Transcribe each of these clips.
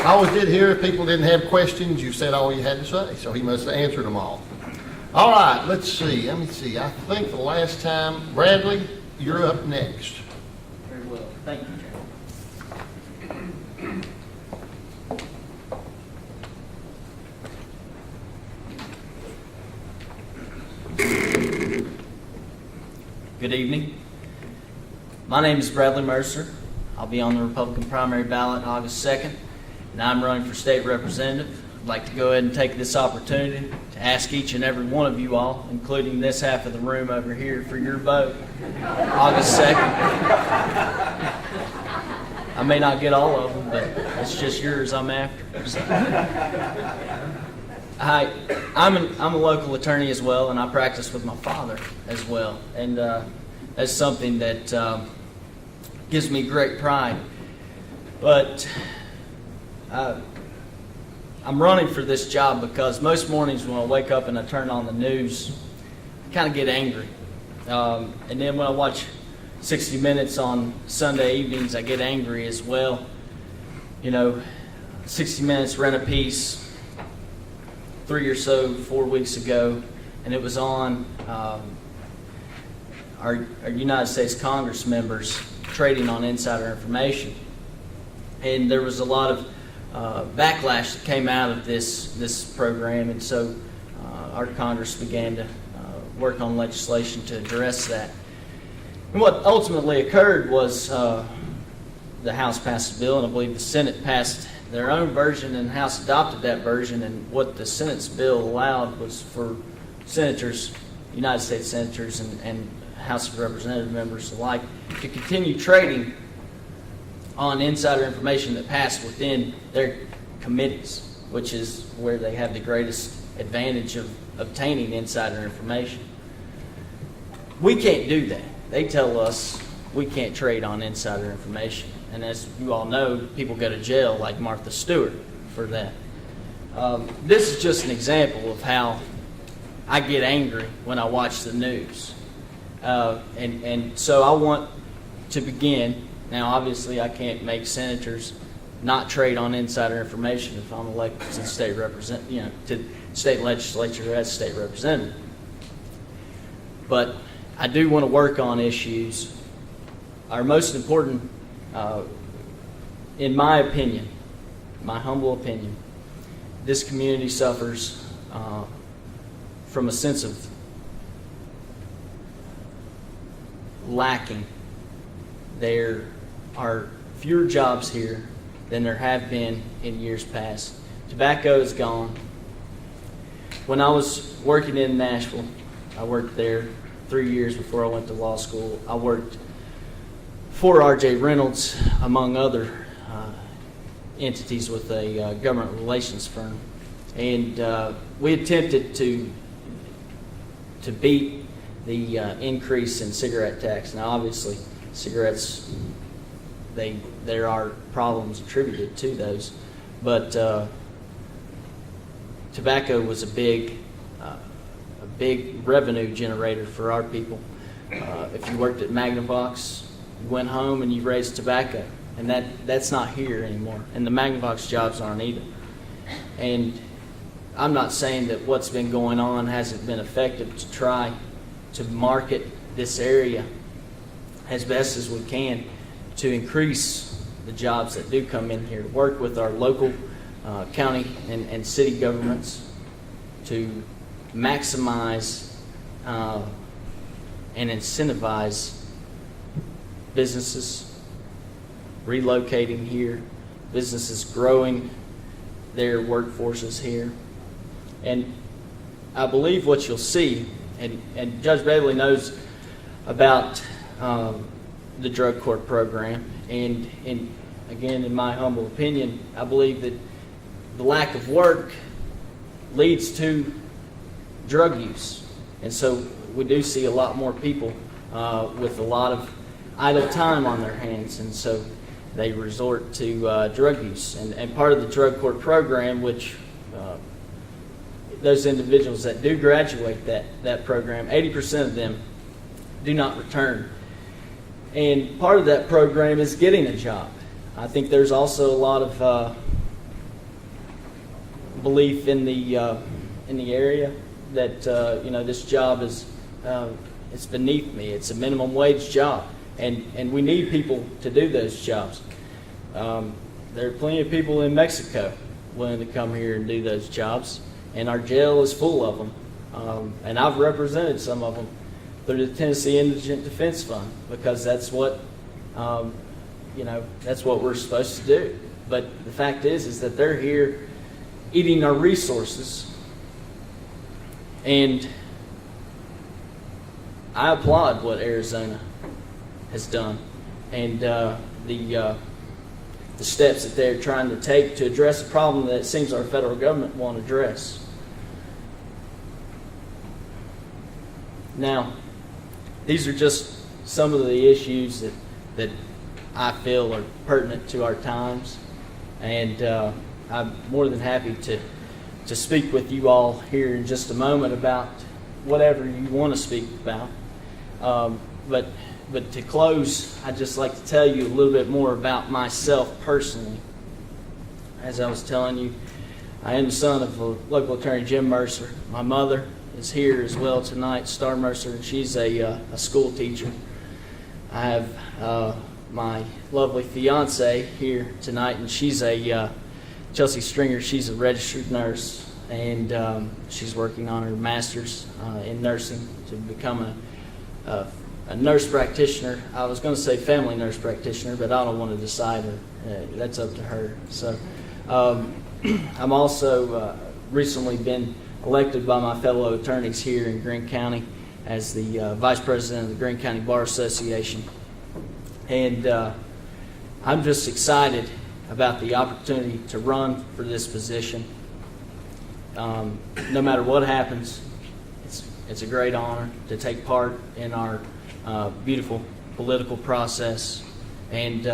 I always did hear if people didn't have questions, you said all you had to say, so he must have answered them all. All right, let's see. Let me see. I think the last time, Bradley, you're up next. Very well. Thank you, Chairman. Good evening. My name is Bradley Mercer. I'll be on the Republican primary ballot August 2nd, and I'm running for state representative. I'd like to go ahead and take this opportunity to ask each and every one of you all, including this half of the room over here, for your vote August 2nd. I may not get all of them, but it's just yours I'm after. So. I'm a local attorney as well, and I practice with my father as well, and that's something that gives me great pride. But I'm running for this job because most mornings when I wake up and I turn on the news, I kind of get angry. And then when I watch 60 Minutes on Sunday evenings, I get angry as well. You know, 60 Minutes ran a piece 4 weeks ago, and it was on our United States Congress members trading on insider information. And there was a lot of backlash that came out of this program, and so our Congress began to work on legislation to address that. And what ultimately occurred was the House passed a bill, and I believe the Senate passed their own version, and the House adopted that version. And what the Senate's bill allowed was for senators, United States senators and House of Representative members alike, to continue trading on insider information that passed within their committees, which is where they have the greatest advantage of obtaining insider information. We can't do that. They tell us we can't trade on insider information. And as you all know, people go to jail like Martha Stewart for that. This is just an example of how I get angry when I watch the news. And so I want to begin. Now, obviously, I can't make senators not trade on insider information if I'm elected to to state legislature as state representative. But I do want to work on issues. Our most important, in my opinion, my humble opinion, this community suffers from a sense of lacking. There are fewer jobs here than there have been in years past. Tobacco is gone. When I was working in Nashville, I worked there 3 years before I went to law school. I worked for R.J. Reynolds, among other entities with a government relations firm. And we attempted to beat the increase in cigarette tax. Now, obviously, cigarettes, there are problems attributed to those, but tobacco was a big revenue generator for our people. If you worked at Magnavox, you went home and you raised tobacco, and that's not here anymore, and the Magnavox jobs aren't either. And I'm not saying that what's been going on hasn't been effective to try to market this area as best as we can to increase the jobs that do come in here, to work with our local county and city governments to maximize and incentivize businesses relocating here, businesses growing their workforces here. And I believe what you'll see, and Judge Bailey knows about the drug court program, and again, in my humble opinion, I believe that the lack of work leads to drug use. And so we do see a lot more people with a lot of idle time on their hands, and so they resort to drug use. And part of the drug court program, which those individuals that do graduate that program, 80% of them do not return. And part of that program is getting a job. I think there's also a lot of belief in the area that this job is it's beneath me. It's a minimum wage job, and we need people to do those jobs. There are plenty of people in Mexico willing to come here and do those jobs, and our jail is full of them. And I've represented some of them through the Tennessee Indigent Defense Fund, because that's what that's what we're supposed to do. But the fact is that they're here eating our resources, and I applaud what Arizona has done and the steps that they're trying to take to address a problem that it seems our federal government won't address. Now, these are just some of the issues that I feel are pertinent to our times, and I'm more than happy to speak with you all here in just a moment about whatever you want to speak about. But to close, I'd just like to tell you a little bit more about myself personally. As I was telling you, I am the son of the local attorney, Jim Mercer. My mother is here as well tonight, Star Mercer, and she's a school teacher. I have my lovely fiance here tonight, and she's a Chelsea Stringer. She's a registered nurse, and she's working on her master's in nursing to become a nurse practitioner. I was going to say family nurse practitioner, but I don't want to decide her. That's up to her. So I'm also recently been elected by my fellow attorneys here in Greene County as the Vice President of the Greene County Bar Association. And I'm just excited about the opportunity to run for this position. No matter what happens, it's a great honor to take part in our beautiful political process. And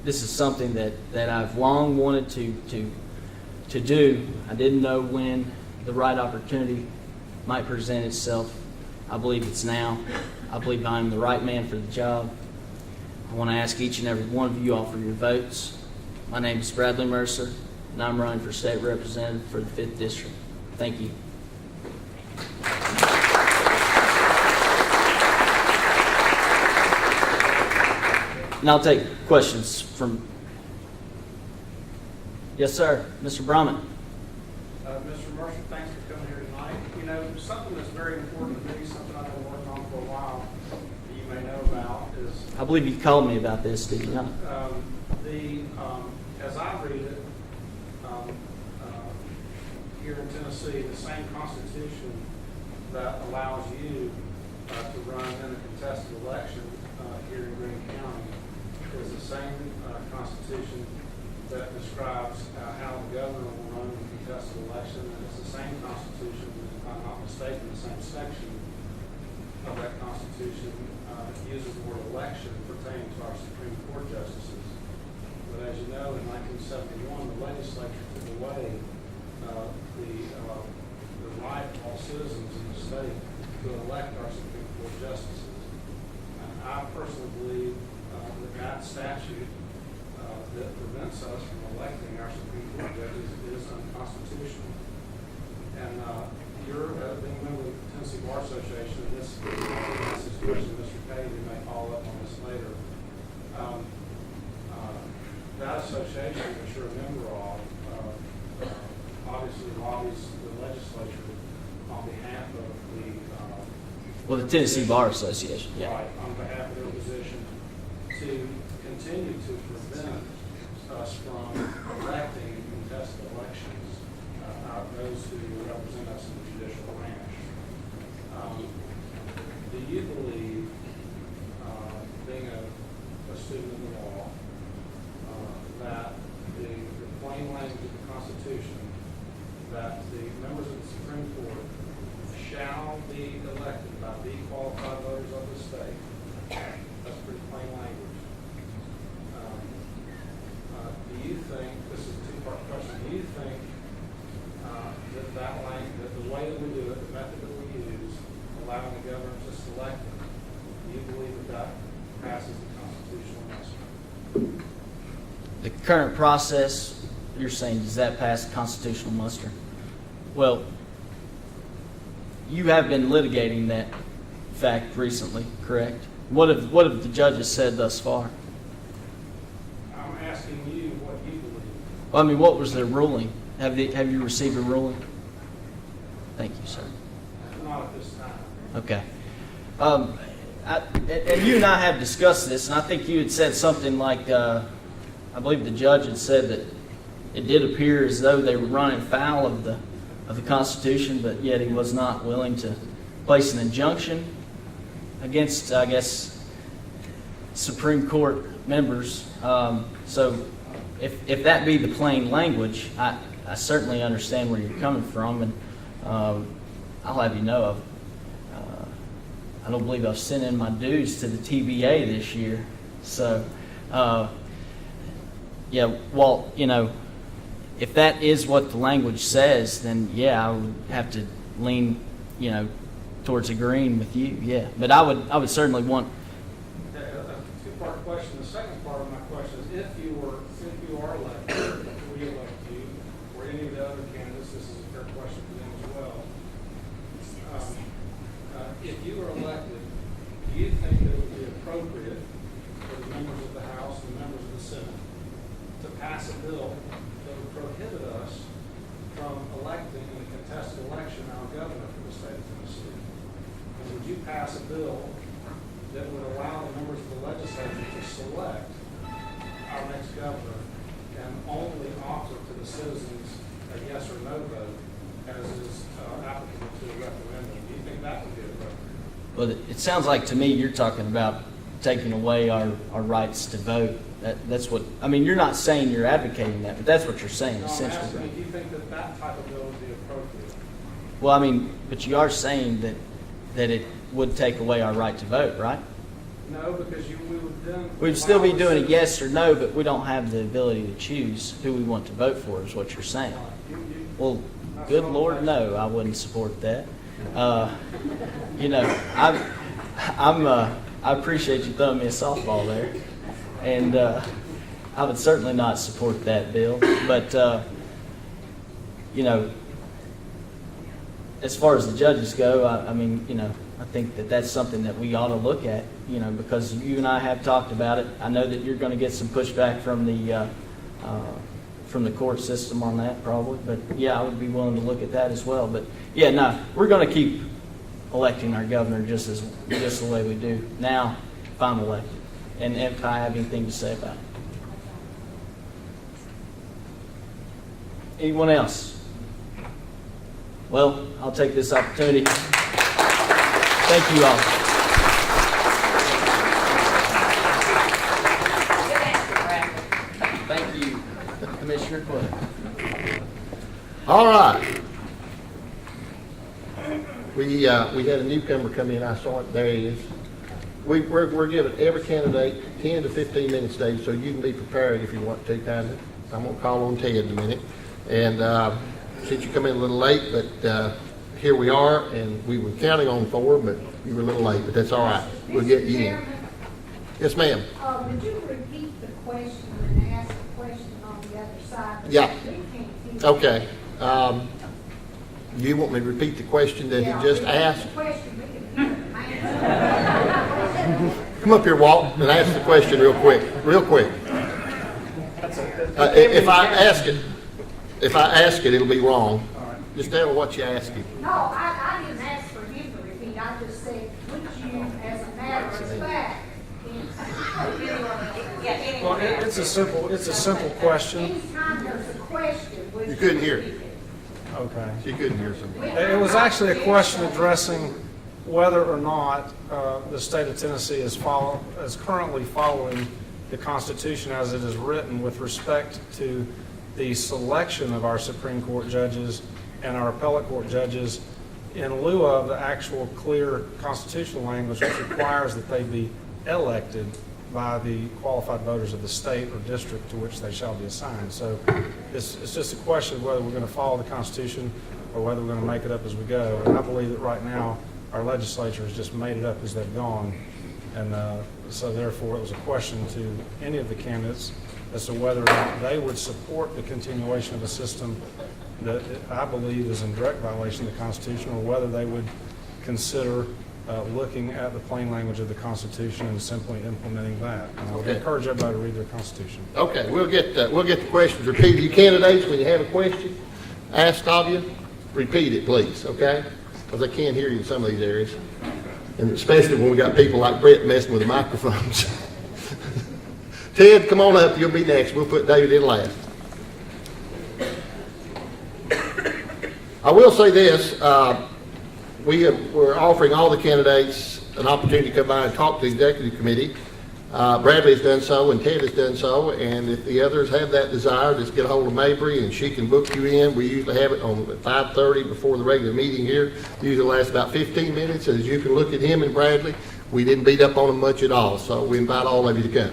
this is something that I've long wanted to do. I didn't know when the right opportunity might present itself. I believe it's now. I believe I'm the right man for the job. I want to ask each and every one of you all for your votes. My name is Bradley Mercer, and I'm running for state representative for the 5th District. Thank you. And I'll take questions from... Yes, sir. Mr. Brahman. Mr. Mercer, thanks for coming here tonight. You know, something that's very important to me, something I've been working on for a while, that you may know about, is... I believe you called me about this, did you not? As I read it, here in Tennessee, the same Constitution that allows you to run in a contested election here in Greene County is the same Constitution that describes how the governor will run in a contested election, and it's the same Constitution, if I'm not mistaken, the same section of that Constitution uses the word election pertaining to our Supreme Court justices. But as you know, in 1971, the legislature took away the right of all citizens in the state to elect our Supreme Court justices. And I personally believe that statute that prevents us from electing our Supreme Court judges is unconstitutional. And you're being a member of the Tennessee Bar Association, and this situation, Mr. Cady, we may follow up on this later. That association, which you're a member of, obviously lobbies the legislature on behalf of Well, the Tennessee Bar Association, yeah. Right, on behalf of their position, to continue to prevent us from electing in contested elections those who represent us in the judicial branch. Do you believe, being a student of the law, that the plain language of the Constitution, that the members of the Supreme Court shall be elected by the qualified voters of the state? That's pretty plain language. Do you think, this is a two-part question, do you think that the way that we do it, the method that we use, allowing the governor to select them, do you believe that passes the constitutional muster. The current process, you're saying, does that pass constitutional muster? Well, you have been litigating that fact recently, correct? What have the judges said thus far? I'm asking you what you believe. Well, I mean, what was their ruling? Have you received a ruling? Thank you, sir. Not at this time. Okay. And you and I have discussed this, and I think you had said something like, I believe the judge had said that it did appear as though they were running foul of the Constitution, but yet he was not willing to place an injunction against, I guess, Supreme Court members. So if that be the plain language, I certainly understand where you're coming from, and I'll have you know I don't believe I've sent in my dues to the TBA this year. So, yeah, well, if that is what the language says, then yeah, I would have to lean, towards agreeing with you. Yeah, but I would certainly want. A two-part question. The second part of my question is, if you are elected, if we elect you, or any of the other candidates, this is a fair question for them as well. If you are elected, do you think that it would be appropriate for the members of the House and the members of the Senate to pass a bill that would prohibit us from electing in a contested election our governor for the state of Tennessee? And would you pass a bill that would allow the members of the legislature to select our next governor and only offer to the citizens a yes or no vote as is applicable to a referendum? Do you think that would be appropriate? Well, it sounds like to me you're talking about taking away our rights to vote. That's what, I mean, you're not saying you're advocating that, but that's what you're saying, No, I'm essentially. asking you, do you think that that type of bill would be appropriate? Well, I mean, but you are saying that it would take away our right to vote, right? No, because we would then. We'd still be allow the doing a citizens- yes or no, but we don't have the ability to choose who we want to vote for, is what you're saying. Well, good Lord, no, I wouldn't support that. I appreciate you throwing me a softball there, and I would certainly not support that bill. But as far as the judges go, I think that's something that we ought to look at. Because you and I have talked about it. I know that you're going to get some pushback from the court system on that, probably. But yeah, I would be willing to look at that as well. But yeah, no, we're going to keep electing our governor just the way we do now if I'm elected, and if I have anything to say about it. Anyone else? Well, I'll take this opportunity. Thank you all. Thank you, Commissioner Quinn. All right. We had a newcomer come in. I saw it. There he is. We're giving every candidate 10 to 15 minutes a day, so you can be prepared if you want to. Kind of. I'm gonna call on Ted in a minute. And since you come in a little late, but here we are, and we were counting on 4, but you were a little late. But that's all right. We'll get you in. Yes, ma'am. Would you repeat the question and ask the question on the other side? Yeah. We can't hear. Okay. You want me to repeat the question that he just asked? The question, we can hear it, man. Come up here, Walt, and ask the question real quick. Real quick. If I ask it, it'll be wrong. Just tell me what you asked him. No, I didn't ask for him to repeat. I just said, would you, as a matter of fact, Well, it's a simple question. anytime there's a question, would You you couldn't hear. repeat it? Okay. She couldn't hear something. It was actually a question addressing whether or not the state of Tennessee is currently following the Constitution as it is written with respect to the selection of our Supreme Court judges and our appellate court judges in lieu of the actual clear constitutional language which requires that they be elected by the qualified voters of the state or district to which they shall be assigned. So it's just a question of whether we're going to follow the Constitution or whether we're going to make it up as we go. And I believe that right now our legislature has just made it up as they've gone. And So therefore, it was a question to any of the candidates as to whether or not they would support the continuation of a system that I believe is in direct violation of the Constitution, or whether they would consider looking at the plain language of the Constitution and simply implementing that. And I would Okay. encourage everybody to read their Constitution. Okay, we'll get the questions repeated. You candidates, when you have a question asked of you, repeat it, please, okay? Because I can't hear you in some of these areas. And especially when we got people like Brett messing with the microphones. Ted, come on up, you'll be next. We'll put David in last. I will say this, we're offering all the candidates an opportunity to come by and talk to the executive committee. Bradley has done so, and Ted has done so, and if the others have that desire, just get a hold of Mabry and she can book you in. We usually have it on at 5:30 before the regular meeting here. Usually lasts about 15 minutes, as you can look at him and Bradley. We didn't beat up on them much at all, so we invite all of you to come.